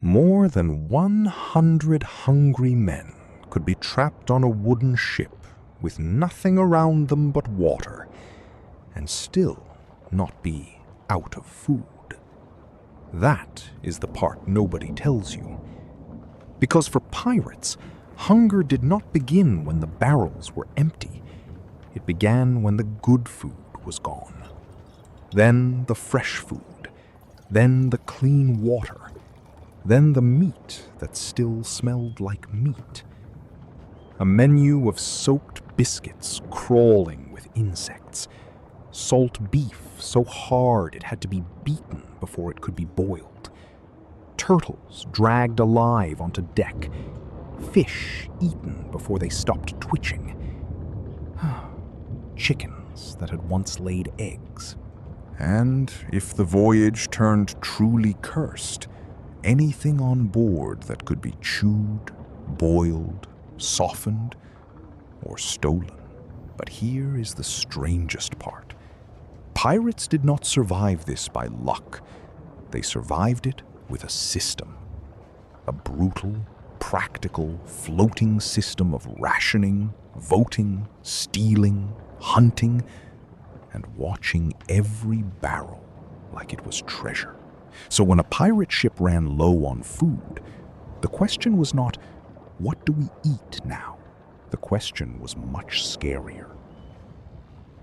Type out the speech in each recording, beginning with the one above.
More than 100 hungry men could be trapped on a wooden ship with nothing around them but water, and still not be out of food. That is the part nobody tells you. Because for pirates, hunger did not begin when the barrels were empty. It began when the good food was gone. Then the fresh food. Then the clean water. Then the meat that still smelled like meat. A menu of soaked biscuits crawling with insects. Salt beef so hard it had to be beaten before it could be boiled. Turtles dragged alive onto deck. Fish eaten before they stopped twitching. Chickens that had once laid eggs. And if the voyage turned truly cursed, anything on board that could be chewed, boiled, softened, or stolen. But here is the strangest part. Pirates did not survive this by luck. They survived it with a system. A brutal, practical, floating system of rationing, voting, stealing, hunting, and watching every barrel like it was treasure. So when a pirate ship ran low on food, the question was not, what do we eat now? The question was much scarier.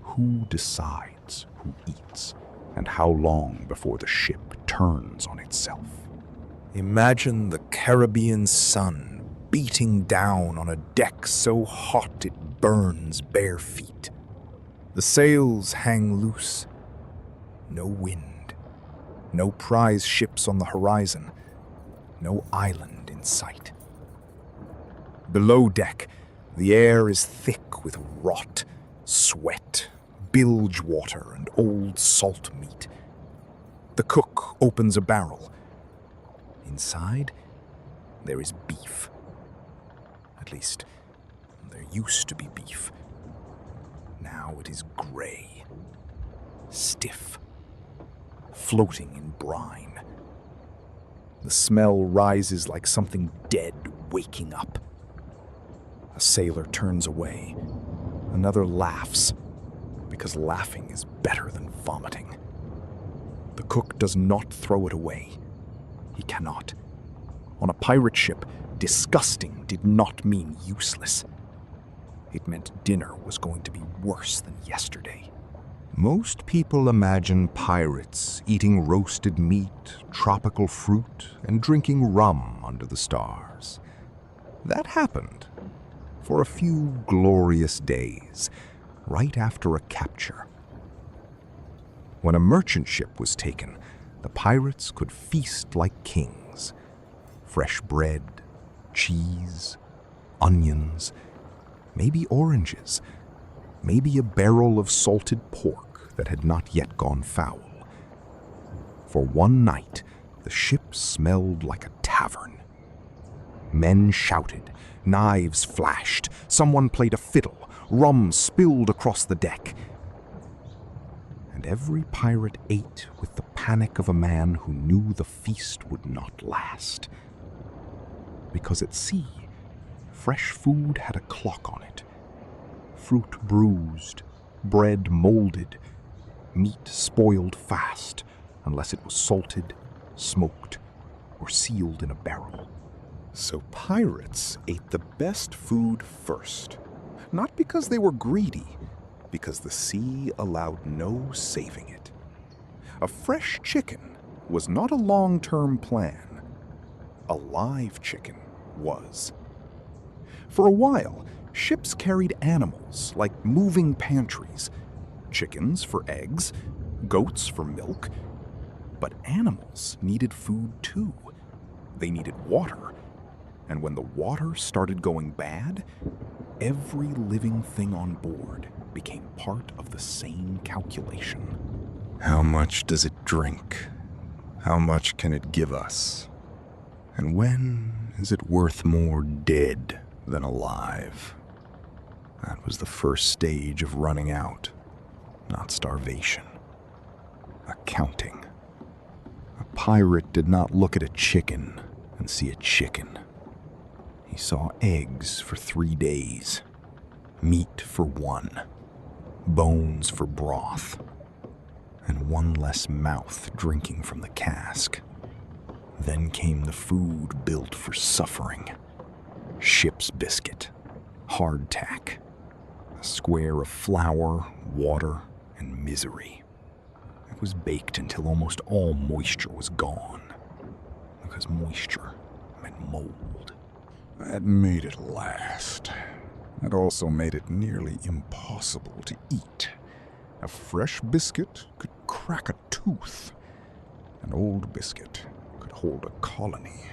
Who decides who eats, and how long before the ship turns on itself? Imagine the Caribbean sun beating down on a deck so hot it burns bare feet. The sails hang loose. No wind. No prize ships on the horizon. No island in sight. Below deck, the air is thick with rot, sweat, bilge water, and old salt meat. The cook opens a barrel. Inside, there is beef. At least, there used to be beef. Now it is gray, stiff, floating in brine. The smell rises like something dead waking up. A sailor turns away. Another laughs, because laughing is better than vomiting. The cook does not throw it away. He cannot. On a pirate ship, disgusting did not mean useless. It meant dinner was going to be worse than yesterday. Most people imagine pirates eating roasted meat, tropical fruit, and drinking rum under the stars. That happened for a few glorious days, right after a capture. When a merchant ship was taken, the pirates could feast like kings. Fresh bread, cheese, onions, maybe oranges, maybe a barrel of salted pork that had not yet gone foul. For one night, the ship smelled like a tavern. Men shouted, knives flashed, someone played a fiddle, rum spilled across the deck. And every pirate ate with the panic of a man who knew the feast would not last. Because at sea, fresh food had a clock on it. Fruit bruised, bread molded, meat spoiled fast unless it was salted, smoked, or sealed in a barrel. So pirates ate the best food first, not because they were greedy, because the sea allowed no saving it. A fresh chicken was not a long-term plan. A live chicken was. For a while, ships carried animals like moving pantries, chickens for eggs, goats for milk. But animals needed food too. They needed water. And when the water started going bad, every living thing on board became part of the same calculation. How much does it drink? How much can it give us? And when is it worth more dead than alive? That was the first stage of running out, not starvation. Accounting. A pirate did not look at a chicken and see a chicken. He saw eggs for 3 days, meat for 1, bones for broth, and 1 less mouth drinking from the cask. Then came the food built for suffering. Ship's biscuit, hardtack, a square of flour, water, and misery. It was baked until almost all moisture was gone, because moisture meant mold. That made it last. That also made it nearly impossible to eat. A fresh biscuit could crack a tooth. An old biscuit could hold a colony.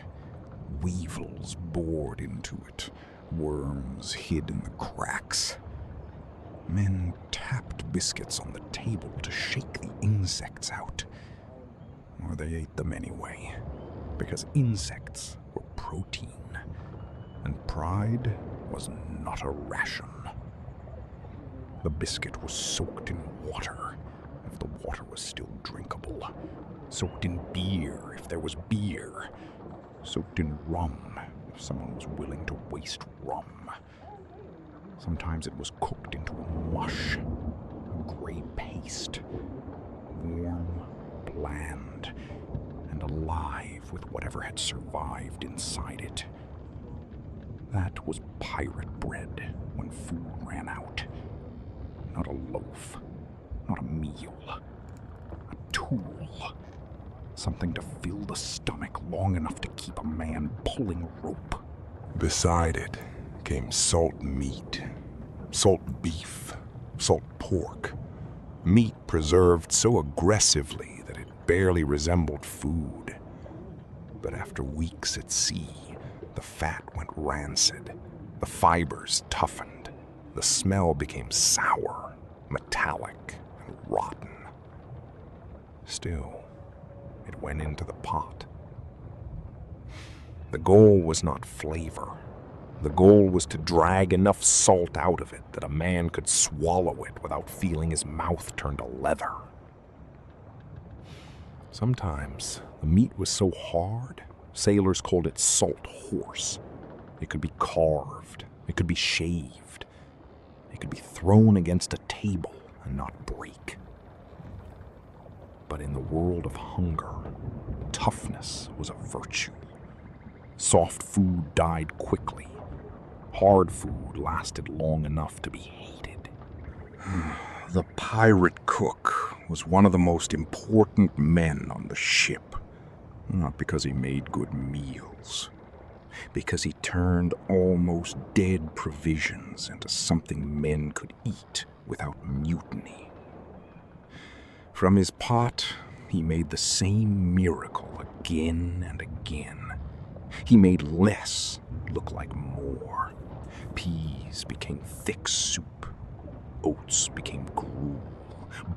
Weevils bored into it. Worms hid in the cracks. Men tapped biscuits on the table to shake the insects out. Or they ate them anyway, because insects were protein, and pride was not a ration. The biscuit was soaked in water, if the water was still drinkable. Soaked in beer, if there was beer. Soaked in rum, if someone was willing to waste rum. Sometimes it was cooked into a mush, a gray paste, warm, bland, and alive with whatever had survived inside it. That was pirate bread when food ran out. Not a loaf, not a meal, a tool. Something to fill the stomach long enough to keep a man pulling rope. Beside it came salt meat, salt beef, salt pork. Meat preserved so aggressively that it barely resembled food. But after weeks at sea, the fat went rancid, the fibers toughened, the smell became sour, metallic, and rotten. Still, it went into the pot. The goal was not flavor. The goal was to drag enough salt out of it that a man could swallow it without feeling his mouth turn to leather. Sometimes the meat was so hard, sailors called it salt horse. It could be carved, it could be shaved, it could be thrown against a table and not break. But in the world of hunger, toughness was a virtue. Soft food died quickly. Hard food lasted long enough to be hated. The pirate cook was one of the most important men on the ship. Not because he made good meals, because he turned almost dead provisions into something men could eat without mutiny. From his pot, he made the same miracle again and again. He made less look like more. Peas became thick soup. Oats became gruel.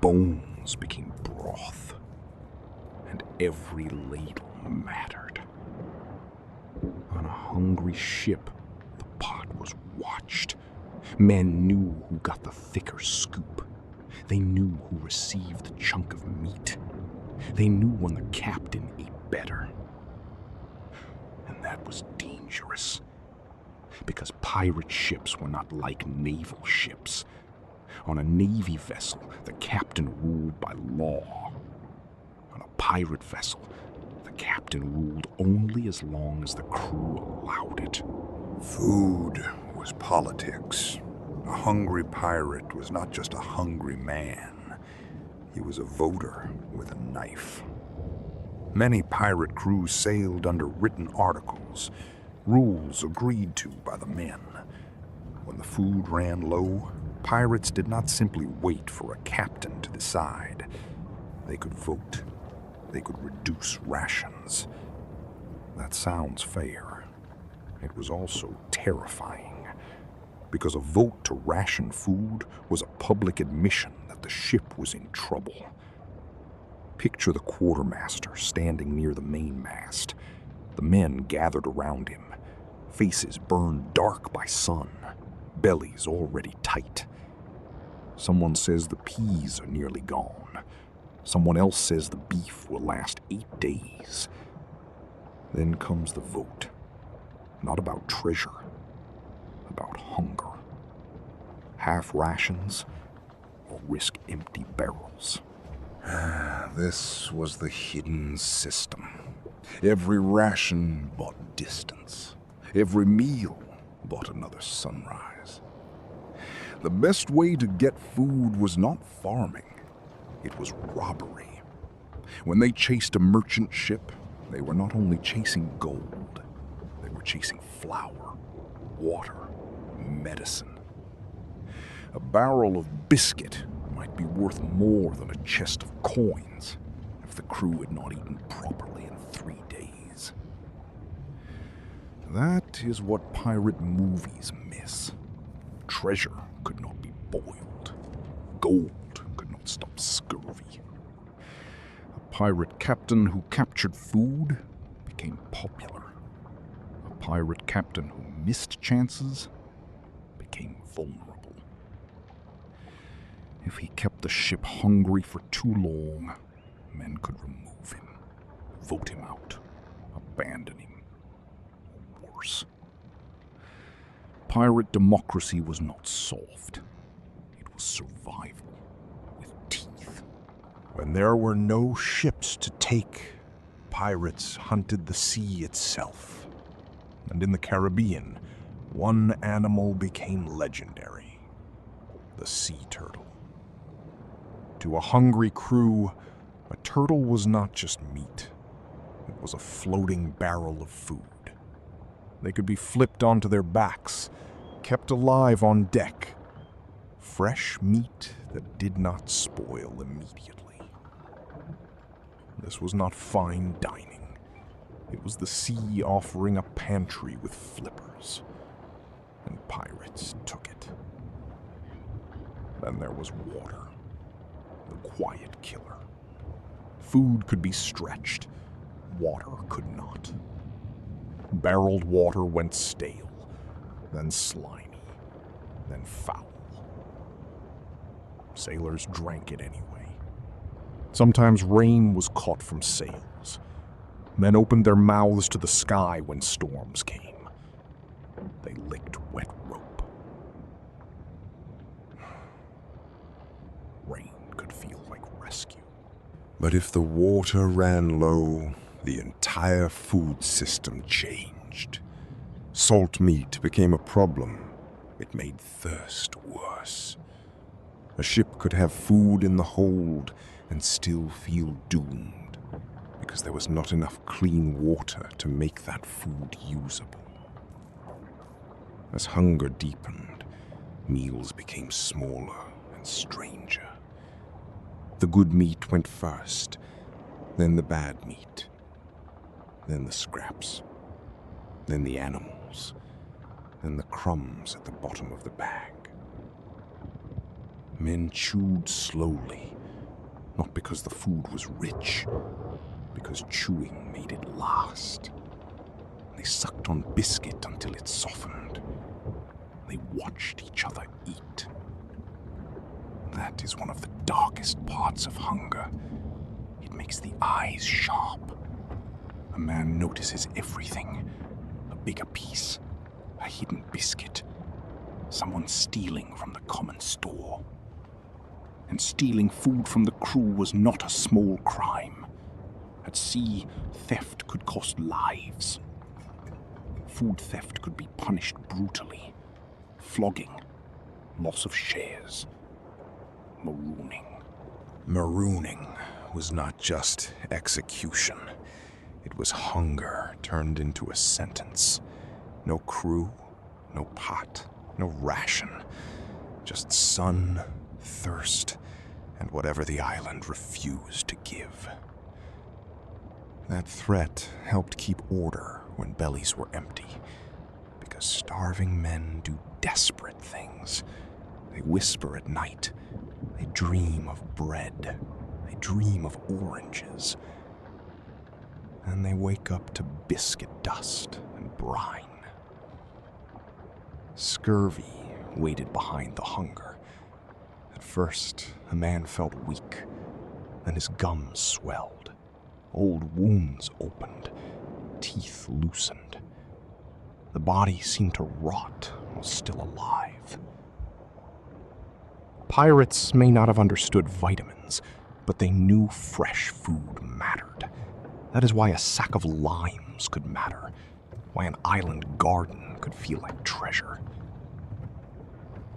Bones became broth. And every ladle mattered. On a hungry ship, the pot was watched. Men knew who got the thicker scoop. They knew who received the chunk of meat. They knew when the captain ate better. And that was dangerous. Because pirate ships were not like naval ships. On a navy vessel, the captain ruled by law. On a pirate vessel, the captain ruled only as long as the crew allowed it. Food was politics. A hungry pirate was not just a hungry man. He was a voter with a knife. Many pirate crews sailed under written articles, rules agreed to by the men. When the food ran low, pirates did not simply wait for a captain to decide. They could vote. They could reduce rations. That sounds fair. It was also terrifying, because a vote to ration food was a public admission that the ship was in trouble. Picture the quartermaster standing near the mainmast. The men gathered around him, faces burned dark by sun, bellies already tight. Someone says the peas are nearly gone. Someone else says the beef will last 8 days. Then comes the vote. Not about treasure, about hunger. Half rations, or risk empty barrels. This was the hidden system. Every ration bought distance. Every meal bought another sunrise. The best way to get food was not farming. It was robbery. When they chased a merchant ship, they were not only chasing gold, they were chasing flour, water, medicine. A barrel of biscuit might be worth more than a chest of coins if the crew had not eaten properly in 3 days. That is what pirate movies miss. Treasure could not be boiled. Gold could not stop scurvy. A pirate captain who captured food became popular. A pirate captain who missed chances became vulnerable. If he kept the ship hungry for too long, men could remove him, vote him out, abandon him, or worse. Pirate democracy was not soft. It was survival with teeth. When there were no ships to take, pirates hunted the sea itself. And in the Caribbean, one animal became legendary: the sea turtle. To a hungry crew, a turtle was not just meat. It was a floating barrel of food. They could be flipped onto their backs, kept alive on deck. Fresh meat that did not spoil immediately. This was not fine dining. It was the sea offering a pantry with flippers. And pirates took it. Then there was water. The quiet killer. Food could be stretched. Water could not. Barreled water went stale, then slimy, then foul. Sailors drank it anyway. Sometimes rain was caught from sails. Men opened their mouths to the sky when storms came. They licked wet rope. Rain could feel like rescue. But if the water ran low, the entire food system changed. Salt meat became a problem. It made thirst worse. A ship could have food in the hold and still feel doomed, because there was not enough clean water to make that food usable. As hunger deepened, meals became smaller and stranger. The good meat went first, then the bad meat, then the scraps, then the animals, then the crumbs at the bottom of the bag. Men chewed slowly, not because the food was rich, because chewing made it last. They sucked on biscuit until it softened. They watched each other eat. That is one of the darkest parts of hunger. It makes the eyes sharp. A man notices everything. A bigger piece, a hidden biscuit, someone stealing from the common store. And stealing food from the crew was not a small crime. At sea, theft could cost lives. Food theft could be punished brutally. Flogging, loss of shares, marooning. Marooning was not just execution. It was hunger turned into a sentence. No crew, no pot, no ration. Just sun, thirst, and whatever the island refused to give. That threat helped keep order when bellies were empty, because starving men do desperate things. They whisper at night. They dream of bread. They dream of oranges. And they wake up to biscuit dust and brine. Scurvy waited behind the hunger. At first, a man felt weak. Then his gums swelled. Old wounds opened. teeth loosened. The body seemed to rot while still alive. Pirates may not have understood vitamins, but they knew fresh food mattered. That is why a sack of limes could matter, why an island garden could feel like treasure.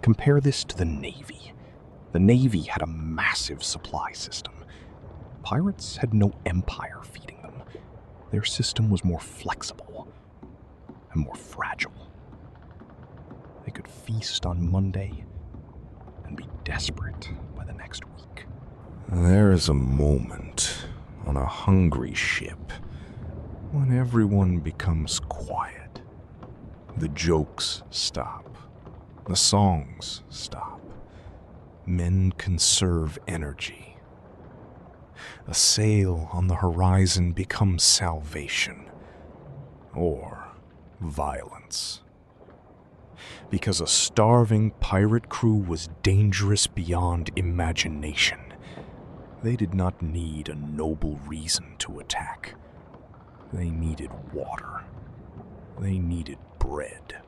Compare this to the Navy. The Navy had a massive supply system. Pirates had no empire feeding them. Their system was more flexible and more fragile. They could feast on Monday and be desperate by the next week. There is a moment on a hungry ship when everyone becomes quiet. The jokes stop. The songs stop. Men conserve energy. A sail on the horizon becomes salvation or violence. Because a starving pirate crew was dangerous beyond imagination. They did not need a noble reason to attack. They needed water. They needed bread.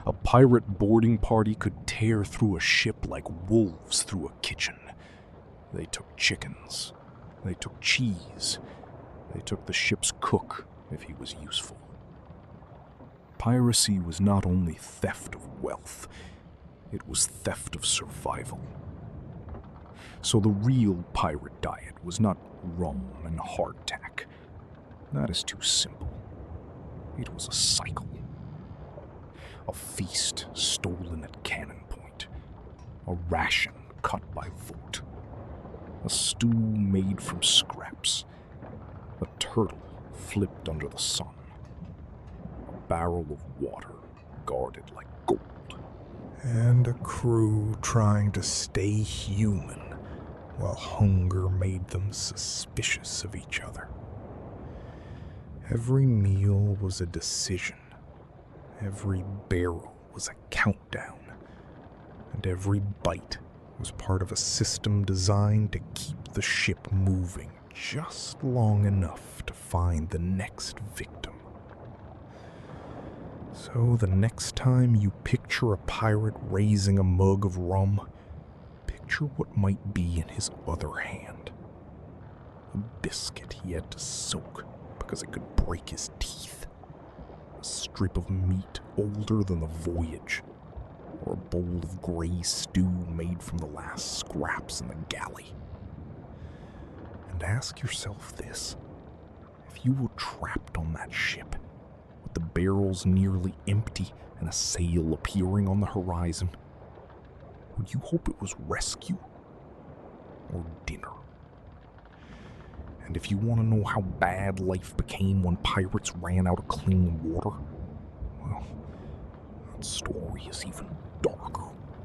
A pirate boarding party could tear through a ship like wolves through a kitchen. They took chickens. They took cheese. They took the ship's cook if he was useful. Piracy was not only theft of wealth, it was theft of survival. So the real pirate diet was not rum and hardtack. That is too simple. It was a cycle. A feast stolen at cannon point. A ration cut by vote. A stew made from scraps. A turtle flipped under the sun. A barrel of water guarded like gold. And a crew trying to stay human while hunger made them suspicious of each other. Every meal was a decision. Every barrel was a countdown. And every bite was part of a system designed to keep the ship moving just long enough to find the next victim. So the next time you picture a pirate raising a mug of rum, picture what might be in his other hand. A biscuit he had to soak because it could break his teeth. A strip of meat older than the voyage. Or a bowl of gray stew made from the last scraps in the galley. And ask yourself this. If you were trapped on that ship, with the barrels nearly empty and a sail appearing on the horizon, would you hope it was rescue or dinner? And if you want to know how bad life became when pirates ran out of clean water, well, that story is even darker.